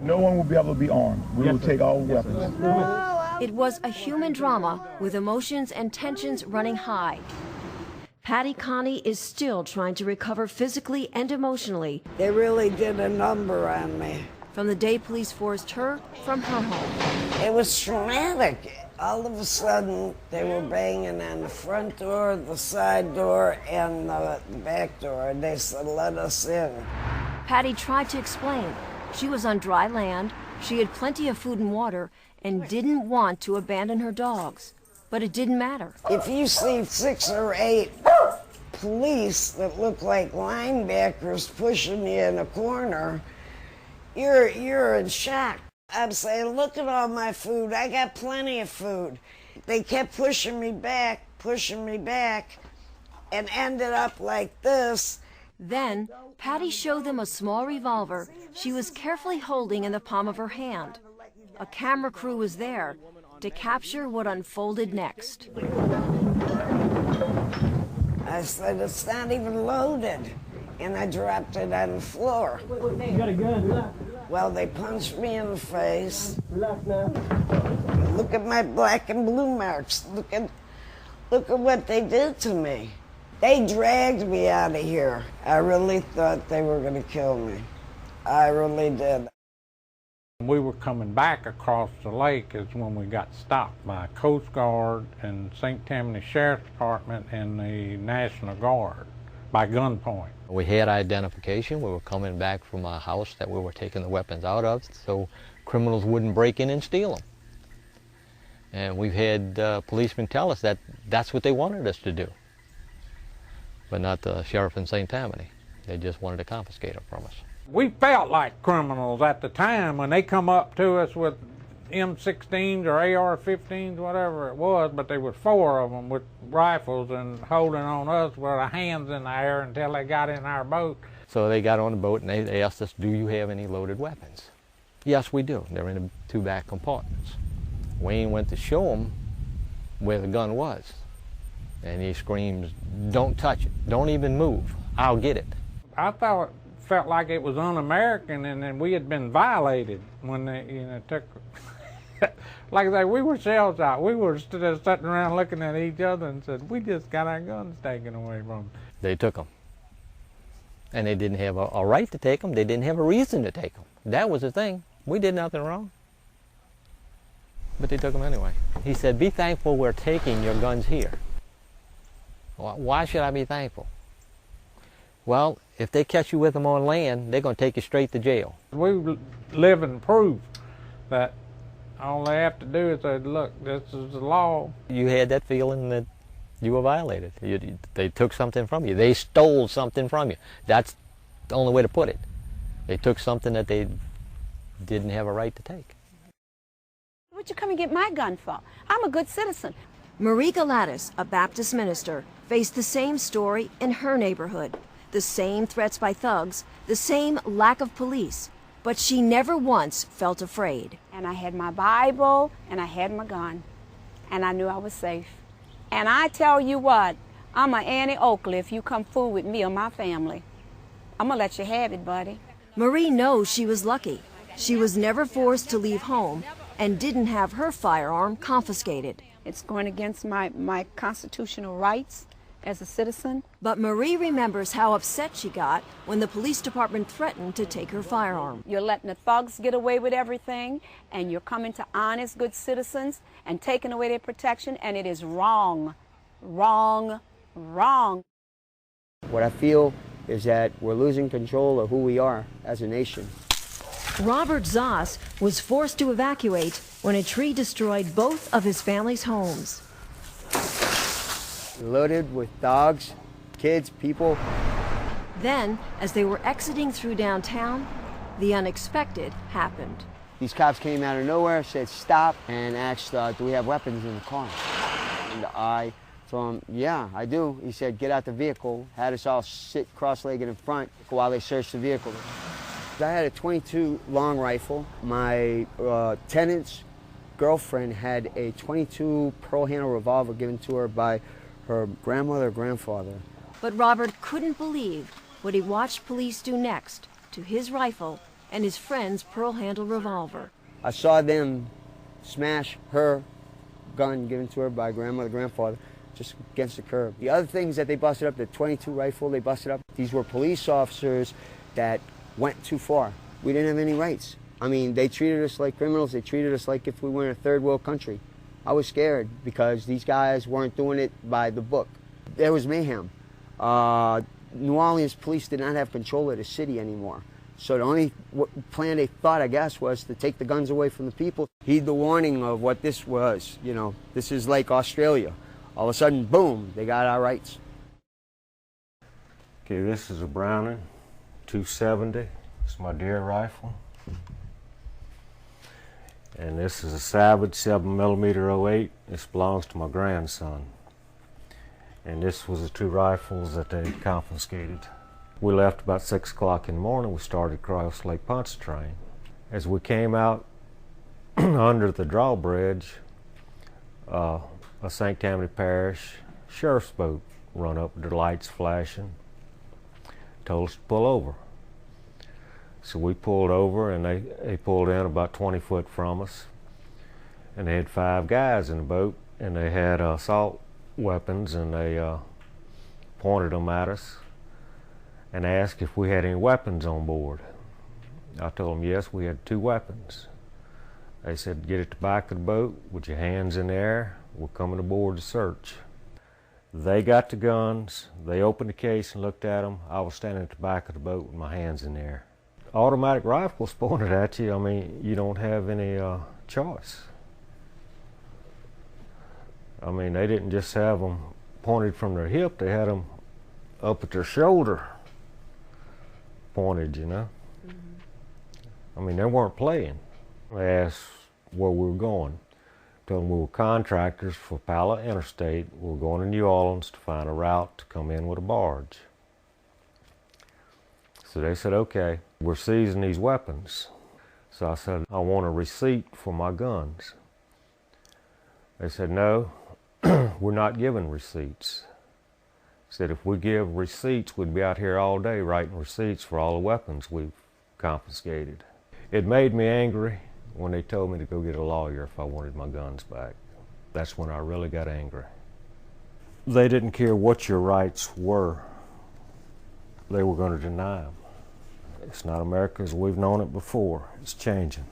No one will be able to be armed. We will take all weapons. It was a human drama with emotions and tensions running high. Patty Connie is still trying to recover physically and emotionally. They really did a number on me. From the day police forced her from her home. It was traumatic. All of a sudden, they were banging on the front door, the side door, and the back door. And they said, "Let us in." Patty tried to explain. She was on dry land, she had plenty of food and water, and didn't want to abandon her dogs. But it didn't matter. If you see 6 or 8 police that look like linebackers pushing you in a corner, you're in shock. I'm saying, look at all my food. I got plenty of food. They kept pushing me back, and ended up like this. Then, Patty showed them a small revolver she was carefully holding in the palm of her hand. A camera crew was there to capture what unfolded next. I said, "It's not even loaded." And I dropped it on the floor. You got a gun, relax. Well, they punched me in the face. Relax now. Look at my black and blue marks. Look at what they did to me. They dragged me out of here. I really thought they were going to kill me. I really did. We were coming back across the lake is when we got stopped by Coast Guard and St. Tammany Sheriff's Department and the National Guard by gunpoint. We had identification. We were coming back from a house that we were taking the weapons out of so criminals wouldn't break in and steal them. And we've had policemen tell us that that's what they wanted us to do, but not the sheriff in St. Tammany. They just wanted to confiscate them from us. We felt like criminals at the time when they come up to us with M16s or AR-15s, whatever it was, but there was 4 of them with rifles and holding on us with our hands in the air until they got in our boat. So they got on the boat and they asked us, "Do you have any loaded weapons?" Yes, we do. They're in the 2 back compartments. Wayne went to show him where the gun was, and he screams, "Don't touch it. Don't even move. I'll get it." I thought it felt like it was un-American and then we had been violated when they took like I say, we were shell-shocked. We were just sitting around looking at each other and said, "We just got our guns taken away from them." They took them. And they didn't have a right to take them. They didn't have a reason to take them. That was the thing. We did nothing wrong. But they took them anyway. He said, "Be thankful we're taking your guns here." Why should I be thankful? Well, if they catch you with them on land, they're going to take you straight to jail. We live in proof that all they have to do is say, "Look, this is the law." You had that feeling that you were violated. They took something from you. They stole something from you. That's the only way to put it. They took something that they didn't have a right to take. What'd you come and get my gun for? I'm a good citizen. Marie Galatis, a Baptist minister, faced the same story in her neighborhood. The same threats by thugs, the same lack of police, but she never once felt afraid. And I had my Bible, and I had my gun, and I knew I was safe. And I tell you what, I'm a Annie Oakley if you come fool with me or my family. I'm gonna let you have it, buddy. Marie knows she was lucky. She was never forced to leave home and didn't have her firearm confiscated. It's going against my constitutional rights as a citizen. But Marie remembers how upset she got when the police department threatened to take her firearm. You're letting the thugs get away with everything, and you're coming to honest, good citizens and taking away their protection, and it is wrong, wrong, wrong. What I feel is that we're losing control of who we are as a nation. Robert Zoss was forced to evacuate when a tree destroyed both of his family's homes. Loaded with dogs, kids, people. Then, as they were exiting through downtown, the unexpected happened. These cops came out of nowhere, said stop, and asked, "Do we have weapons in the car?" And I told him, "Yeah, I do." He said, "Get out the vehicle," had us all sit cross-legged in front while they searched the vehicle. I had a .22 long rifle. My tenant's girlfriend had a .22 pearl handle revolver given to her by her grandmother or grandfather. But Robert couldn't believe what he watched police do next to his rifle and his friend's pearl-handled revolver. I saw them smash her gun given to her by grandmother, grandfather, just against the curb. The other things that they busted up, the .22 rifle they busted up, these were police officers that went too far. We didn't have any rights. I mean, they treated us like criminals. They treated us like if we were in a third world country. I was scared because these guys weren't doing it by the book. There was mayhem. New Orleans police did not have control of the city anymore. So the only plan they thought, I guess, was to take the guns away from the people. Heed the warning of what this was. You know, this is like Australia. All of a sudden, boom, they got our rights. Okay, this is a Browning 270. It's my deer rifle. And this is a Savage 7mm 08. This belongs to my grandson. And this was the two rifles that they confiscated. We left about 6 o'clock in the morning. We started across Lake Pontchartrain. As we came out under the drawbridge, a St. Tammany Parish sheriff's boat run up with their lights flashing, told us to pull over. So we pulled over, and they pulled in about 20 foot from us. And they had 5 guys in the boat, and they had assault weapons, and they pointed them at us and asked if we had any weapons on board. I told them yes, we had 2 weapons. They said, get at the back of the boat with your hands in the air. We're coming aboard to search. They got the guns. They opened the case and looked at them. I was standing at the back of the boat with my hands in the air. Automatic rifles pointed at you. I mean, you don't have any choice. I mean, they didn't just have them pointed from their hip. They had them up at their shoulder pointed, you know. I mean, they weren't playing. They asked where we were going. Told them we were contractors for Pala Interstate. We were going to New Orleans to find a route to come in with a barge. So they said, okay, we're seizing these weapons. So I said, I want a receipt for my guns. They said, no, we're not giving receipts. Said if we give receipts, we'd be out here all day writing receipts for all the weapons we've confiscated. It made me angry when they told me to go get a lawyer if I wanted my guns back. That's when I really got angry. They didn't care what your rights were. They were going to deny them. It's not America as we've known it before. It's changing.